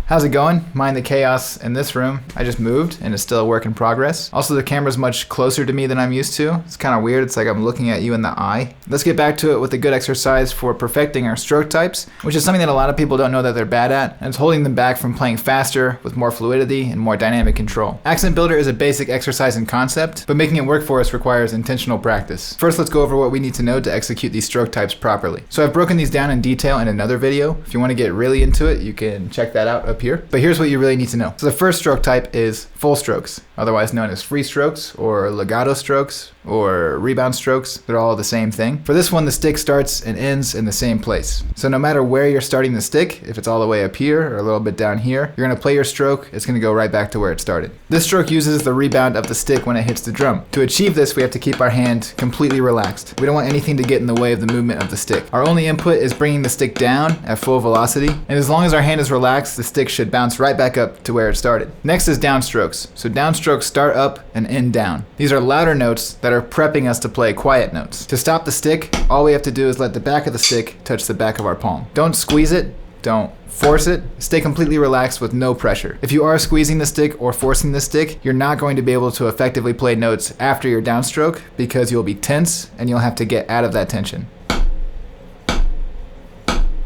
How's it going? Mind the chaos in this room. I just moved and it's still a work in progress. Also, the camera's much closer to me than I'm used to. It's kind of weird. It's like I'm looking at you in the eye. Let's get back to it with a good exercise for perfecting our stroke types, which is something that a lot of people don't know that they're bad at, and it's holding them back from playing faster with more fluidity and more dynamic control. Accent builder is a basic exercise in concept, but making it work for us requires intentional practice. First, let's go over what we need to know to execute these stroke types properly. So I've broken these down in detail in another video. If you want to get really into it, you can check that out up here. But here's what you really need to know. So the first stroke type is full strokes, otherwise known as free strokes or legato strokes or rebound strokes. They're all the same thing. For this one, the stick starts and ends in the same place. So no matter where you're starting the stick, if it's all the way up here or a little bit down here, you're gonna play your stroke, it's gonna go right back to where it started. This stroke uses the rebound of the stick when it hits the drum. To achieve this, we have to keep our hand completely relaxed. We don't want anything to get in the way of the movement of the stick. Our only input is bringing the stick down at full velocity, and as long as our hand is relaxed, the stick should bounce right back up to where it started. Next is downstrokes. So downstrokes start up and end down. These are louder notes that are prepping us to play quiet notes. To stop the stick, all we have to do is let the back of the stick touch the back of our palm. Don't squeeze it, don't force it, stay completely relaxed with no pressure. If you are squeezing the stick or forcing the stick, you're not going to be able to effectively play notes after your downstroke because you'll be tense and you'll have to get out of that tension.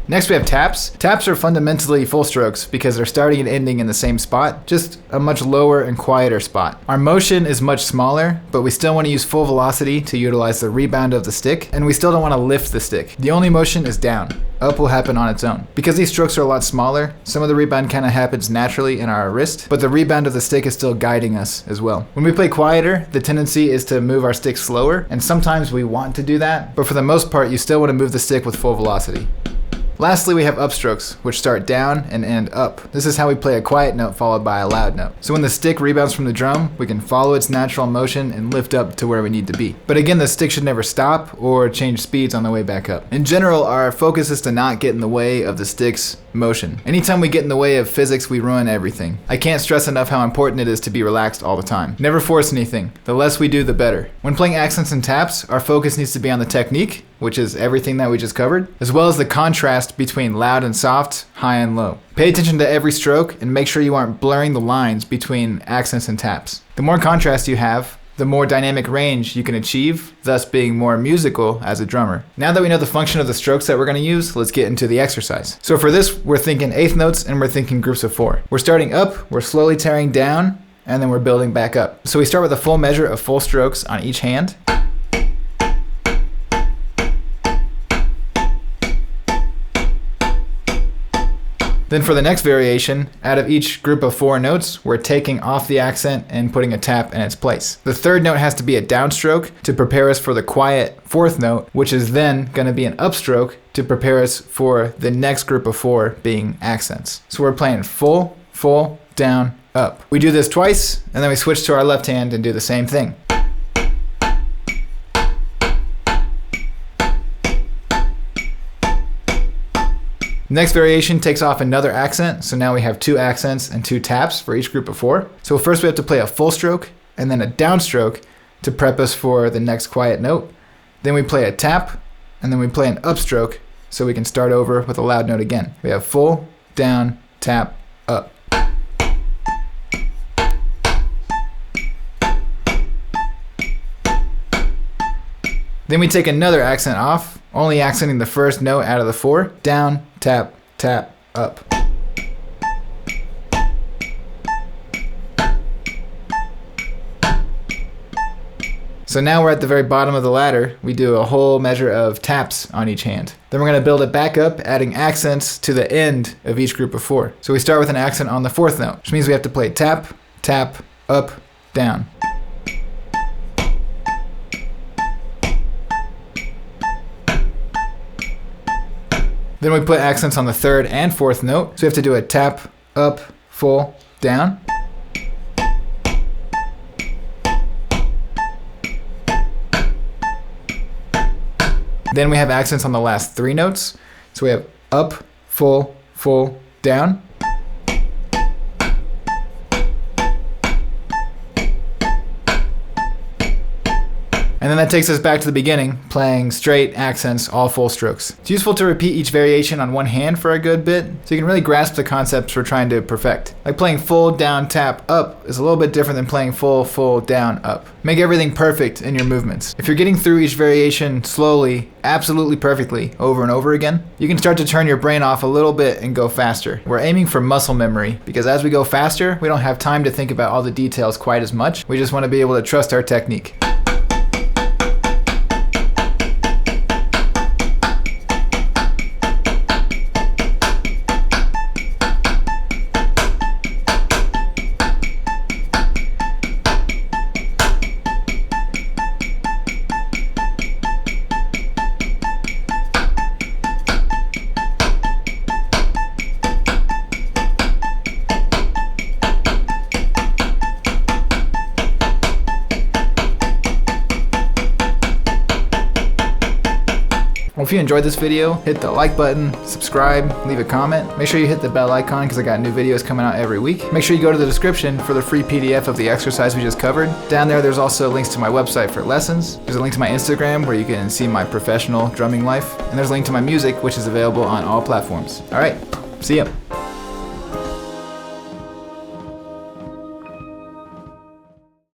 Next we have taps. Taps are fundamentally full strokes because they're starting and ending in the same spot, just a much lower and quieter spot. Our motion is much smaller, but we still want to use full velocity to utilize the rebound of the stick, and we still don't want to lift the stick. The only motion is down. Up will happen on its own. Because these strokes are a lot smaller, some of the rebound kind of happens naturally in our wrist, but the rebound of the stick is still guiding us as well. When we play quieter, the tendency is to move our stick slower, and sometimes we want to do that, but for the most part, you still want to move the stick with full velocity. Lastly, we have upstrokes, which start down and end up. This is how we play a quiet note followed by a loud note. So when the stick rebounds from the drum, we can follow its natural motion and lift up to where we need to be. But again, the stick should never stop or change speeds on the way back up. In general, our focus is to not get in the way of the stick's motion. Anytime we get in the way of physics, we ruin everything. I can't stress enough how important it is to be relaxed all the time. Never force anything. The less we do, the better. When playing accents and taps, our focus needs to be on the technique, which is everything that we just covered, as well as the contrast between loud and soft, high and low. Pay attention to every stroke and make sure you aren't blurring the lines between accents and taps. The more contrast you have, the more dynamic range you can achieve, thus being more musical as a drummer. Now that we know the function of the strokes that we're going to use, let's get into the exercise. So for this, we're thinking eighth notes and we're thinking groups of 4. We're starting up, we're slowly tearing down, and then we're building back up. So we start with a full measure of full strokes on each hand. Then for the next variation, out of each group of 4 notes, we're taking off the accent and putting a tap in its place. The third note has to be a downstroke to prepare us for the quiet 4th note, which is then going to be an upstroke to prepare us for the next group of 4 being accents. So we're playing full, full, down, up. We do this twice, and then we switch to our left hand and do the same thing. Next variation takes off another accent, so now we have 2 accents and 2 taps for each group of 4. So first we have to play a full stroke and then a downstroke to prep us for the next quiet note. Then we play a tap and then we play an upstroke so we can start over with a loud note again. We have full, down, tap, up. Then we take another accent off, only accenting the first note out of the 4, down, tap, tap, up. So now we're at the very bottom of the ladder. We do a whole measure of taps on each hand. Then we're going to build it back up, adding accents to the end of each group of 4. So we start with an accent on the 4th note, which means we have to play tap, tap, up, down. Then we put accents on the 3rd and 4th note. So we have to do a tap, up, full, down. Then we have accents on the last 3 notes. So we have up, full, full, down. And then that takes us back to the beginning, playing straight, accents, all full strokes. It's useful to repeat each variation on one hand for a good bit, so you can really grasp the concepts we're trying to perfect. Like playing full, down, tap, up is a little bit different than playing full, full, down, up. Make everything perfect in your movements. If you're getting through each variation slowly, absolutely perfectly, over and over again, you can start to turn your brain off a little bit and go faster. We're aiming for muscle memory, because as we go faster, we don't have time to think about all the details quite as much. We just want to be able to trust our technique. Well, if you enjoyed this video, hit the like button, subscribe, leave a comment. Make sure you hit the bell icon because I got new videos coming out every week. Make sure you go to the description for the free PDF of the exercise we just covered. Down there, there's also links to my website for lessons. There's a link to my Instagram where you can see my professional drumming life. And there's a link to my music, which is available on all platforms. All right, see ya.